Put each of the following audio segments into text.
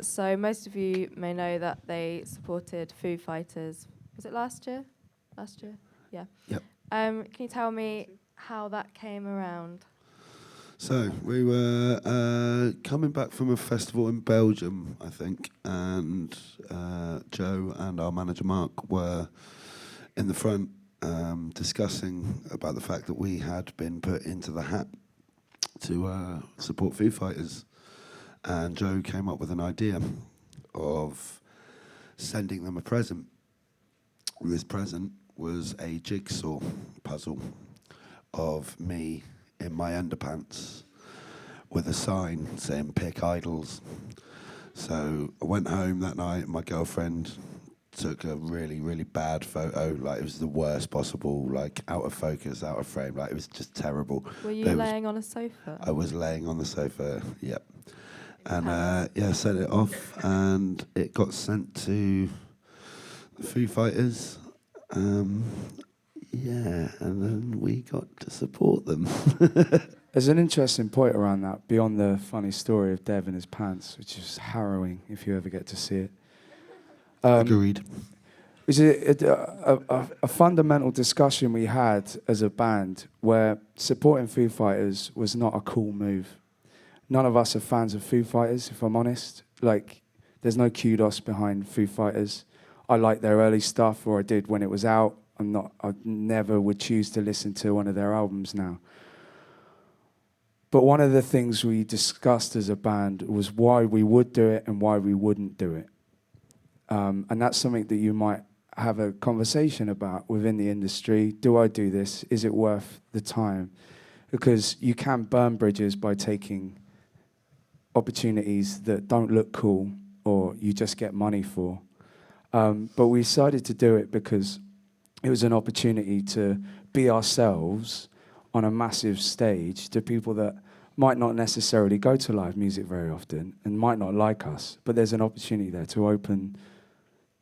So most of you may know that they supported Foo Fighters. Was it last year? Last year, yeah. Yep. Can you tell me how that came around? So we were coming back from a festival in Belgium, I think, and Joe and our manager Mark were in the front discussing about the fact that we had been put into the hat to support Foo Fighters, and Joe came up with an idea of sending them a present. This present was a jigsaw puzzle of me in my underpants with a sign saying "Pick IDLES." So I went home that night and my girlfriend took a really, really bad photo. Like, it was the worst possible, like, out of focus, out of frame. Like, it was just terrible. Were you laying on a sofa? I was laying on the sofa, yep. And yeah, sent it off and it got sent to the Foo Fighters. Yeah, and then we got to support them. There's an interesting point around that, beyond the funny story of Dev and his pants, which is harrowing if you ever get to see it. Agreed. It was a fundamental discussion we had as a band where supporting Foo Fighters was not a cool move. None of us are fans of Foo Fighters, if I'm honest. Like, there's no kudos behind Foo Fighters. I like their early stuff, or I did when it was out. I never would choose to listen to one of their albums now. But one of the things we discussed as a band was why we would do it and why we wouldn't do it. And that's something that you might have a conversation about within the industry. Do I do this? Is it worth the time? Because you can burn bridges by taking opportunities that don't look cool or you just get money for. But we decided to do it because it was an opportunity to be ourselves on a massive stage to people that might not necessarily go to live music very often and might not like us, but there's an opportunity there to open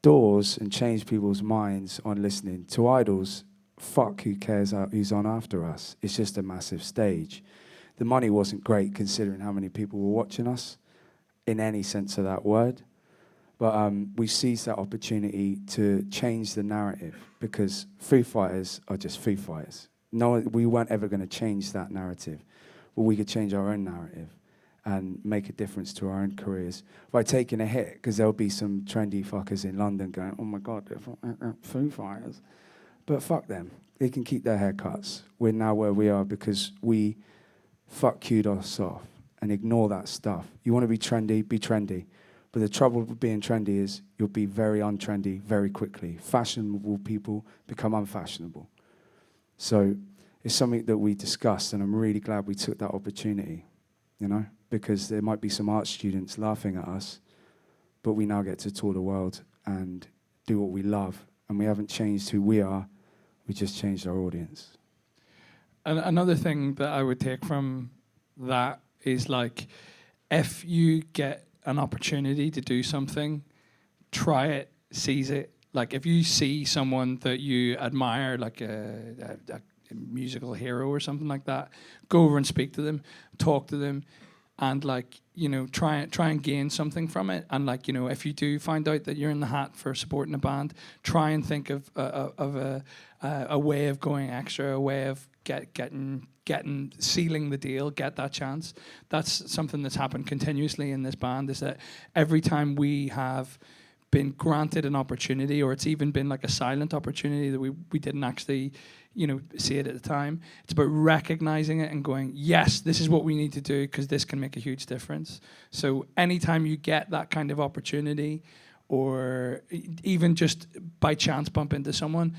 doors and change people's minds on listening to IDLES. Fuck who cares who's on after us. It's just a massive stage. The money wasn't great considering how many people were watching us in any sense of that word. But we seized that opportunity to change the narrative because Foo Fighters are just Foo Fighters. No, we weren't ever going to change that narrative, but we could change our own narrative and make a difference to our own careers by taking a hit, because there'll be some trendy fuckers in London going, oh my God, they're Foo Fighters. But fuck them. They can keep their haircuts. We're now where we are because we fuck kudos off and ignore that stuff. You want to be trendy. But the trouble with being trendy is you'll be very untrendy very quickly. Fashionable people become unfashionable. So it's something that we discussed, and I'm really glad we took that opportunity, you know, because there might be some art students laughing at us, but we now get to tour the world and do what we love. And we haven't changed who we are, we just changed our audience. And another thing that I would take from that is, like, if you get an opportunity to do something, try it, seize it. Like, if you see someone that you admire, like a musical hero or something like that, go over and speak to them, talk to them, and, like, you know, try and gain something from it. And, like, you know, if you do find out that you're in the hat for supporting a band, try and think of a way of going extra, a way of sealing the deal, get that chance. That's something that's happened continuously in this band, is that every time we have been granted an opportunity, or it's even been like a silent opportunity that we didn't actually, you know, see it at the time, it's about recognizing it and going, yes, this is what we need to do because this can make a huge difference. So anytime you get that kind of opportunity, or even just by chance bump into someone,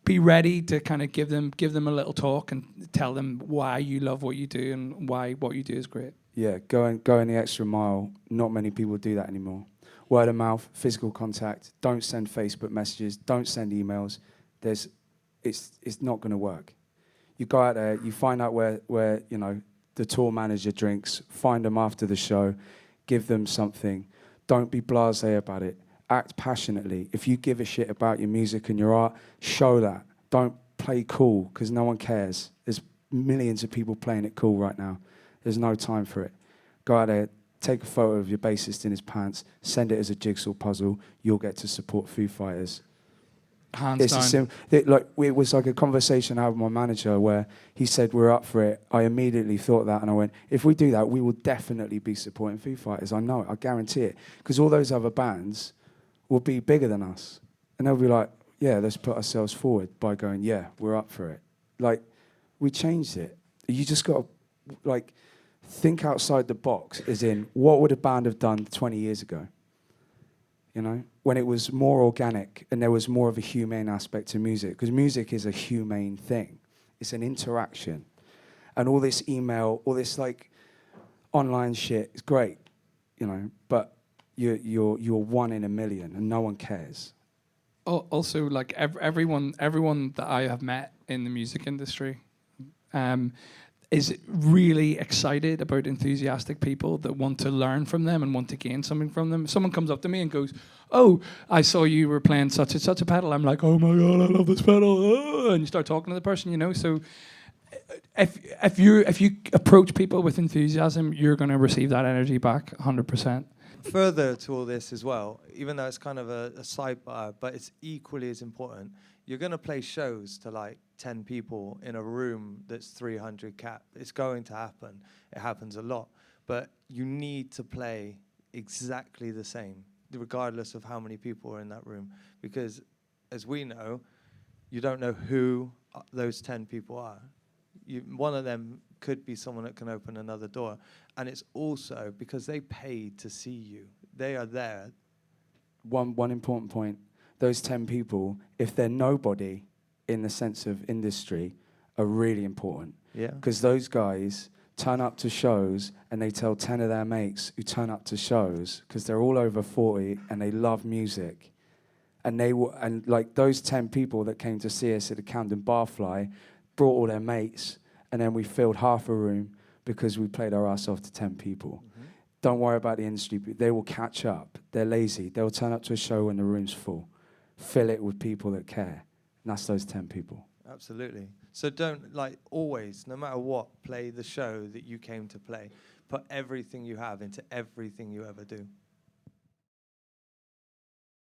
be ready to kind of give them a little talk and tell them why you love what you do and why what you do is great. Yeah, going the extra mile. Not many people do that anymore. Word of mouth, physical contact. Don't send Facebook messages. Don't send emails. It's not going to work. You go out there. You find out where you know the tour manager drinks. Find them after the show. Give them something. Don't be blasé about it. Act passionately. If you give a shit about your music and your art, show that. Don't play cool, because no one cares. There's millions of people playing it cool right now. There's no time for it. Go out there, take a photo of your bassist in his pants, send it as a jigsaw puzzle, you'll get to support Foo Fighters. Hands down. It was like a conversation I had with my manager where he said we're up for it. I immediately thought that, and I went, if we do that, we will definitely be supporting Foo Fighters. I know it, I guarantee it. Because all those other bands will be bigger than us. And they'll be like, yeah, let's put ourselves forward by going, yeah, we're up for it. Like, we changed it. You just got to, like, think outside the box, as in, what would a band have done 20 years ago? You know, when it was more organic and there was more of a humane aspect to music, because music is a humane thing. It's an interaction. And all this email, all this like online shit is great, you know, but you're one in a million and no one cares. Also, like everyone that I have met in the music industry is really excited about enthusiastic people that want to learn from them and want to gain something from them. If someone comes up to me and goes, "Oh, I saw you were playing such and such a pedal," I'm like, "Oh my god, I love this pedal!" Oh, and you start talking to the person, you know. So if you approach people with enthusiasm, you're going to receive that energy back 100%. Further to all this as well, even though it's kind of a sidebar, but it's equally as important. You're going to play shows to like 10 people in a room that's 300 cap. It's going to happen. It happens a lot. But you need to play exactly the same, regardless of how many people are in that room. Because, as we know, you don't know who those 10 people are. One of them could be someone that can open another door. And it's also because they paid to see you. They are there. One important point. Those 10 people, if they're nobody in the sense of industry, are really important. Yeah. Because those guys turn up to shows and they tell 10 of their mates who turn up to shows, because they're all over 40 and they love music. And like those 10 people that came to see us at the Camden Barfly brought all their mates, and then we filled half a room because we played our ass off to 10 people. Mm-hmm. Don't worry about the industry. They will catch up. They're lazy. They'll turn up to a show when the room's full. Fill it with people that care. And that's those 10 people. Absolutely. So don't, like, always, no matter what, play the show that you came to play. Put everything you have into everything you ever do.